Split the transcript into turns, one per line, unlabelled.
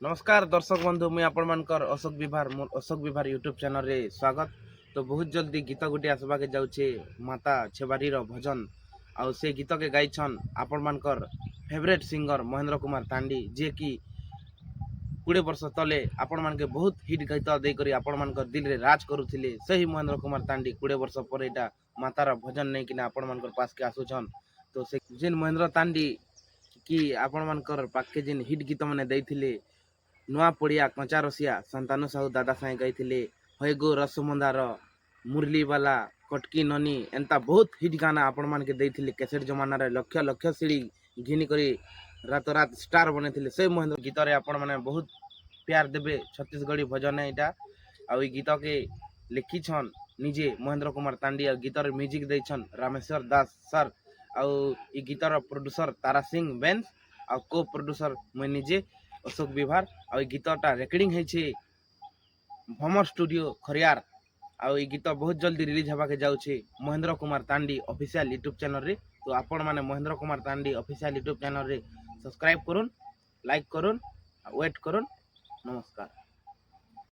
नमस्कार दर्शक बंधु मुई आपण मानकर अशोक विभार मोर अशोक विभार यूट्यूब चैनल रे स्वागत। तो बहुत जल्दी गीत गुटे आसवा के जाउछे माता छेबारी रो भजन आउ से गीत के गाइछन आपण मानकर फेवरेट सिंगर महेंद्र कुमार तांडी जे कि 20 वर्ष तले आपण मान के बहुत हिट गीत दे करी आपण मानकर दिल रे राज करूथिले सही महेंद्र कुमार तांडी 20 वर्ष पर एटा मातार भजन नै कि आपण मानकर पास के आसुछन। तो से जिन महेंद्र तांडी कि आपण मानकर पाके जिन हिट गीत माने दैथिले नुआ पड़िया कंचा रसिया संतानु साहू दादा साई गाई होएगो रसमंदार मुरलीवाला कटकी ननी एंता बहुत हिट गाना आपण मान के देथिले कैसेट जमाना रे लक्ष लक्ष सीढ़ी घिनी करी रात रात स्टार बने से महेंद्र गीत रे आपण माने बहुत प्यार देबे। छत्तीसगढ़ी भजन है इटा आ गीत के लिखी छन निजे महेंद्र कुमार तांडी आ गीत रे म्यूजिक दैछन रामेश्वर दास सर आ गीत रो प्रोड्यूसर तारा सिंह बेंस आ को प्रोड्यूसर मैं निजे अशोक विभार आ गीतटा रेकर्डिंग है भमर स्टूडियो खरियार आ गीत बहुत जल्दी रिलीज होगा के जाउछे Mahendra Kumar Tandi official YouTube channel रे। तो आपण माने Mahendra Kumar Tandi official YouTube channel रे सब्सक्राइब करुन, लाइक करुन, वेट करुन। नमस्कार।